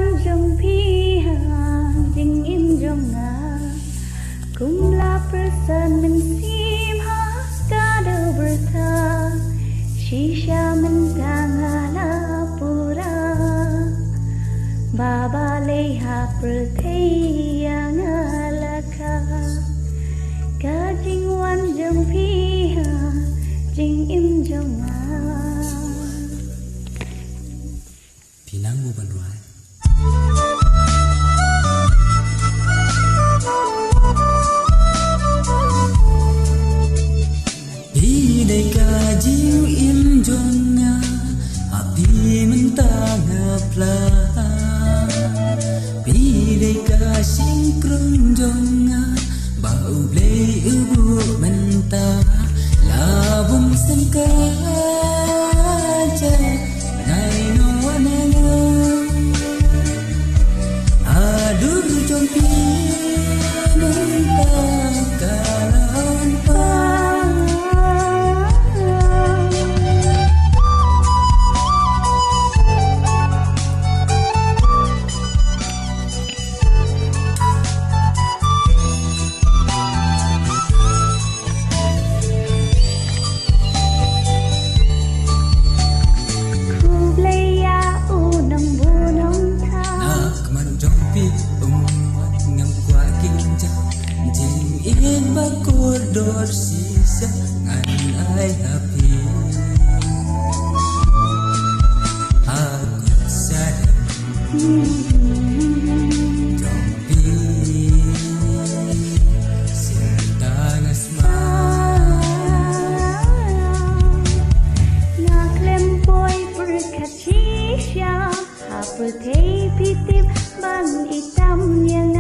wan trong phi hàng tình im trong ngà cùng la persan mình sim ha ka đâu berta shisha mình tanga la pura baba leha perthaya ngalaka ka jing wan trong phi hàng tình im trong ngà Pinang mo banruan. Di day ka jiu im jong nga api mentang ngapla. Di day ka sing krung jong nga bau blei ubu mentah labum sengka ja ngai no ananga aduh jompi mentah kalan pa. Dor sisa ngan ai happy aku sadar jompi sentang asma nak lempoi perkatisya hapertei pitip ban hitam yang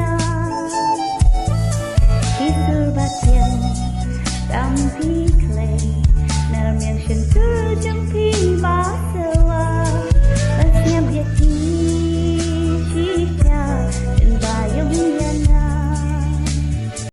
Kisur batian tampi clay Naram yang sentuh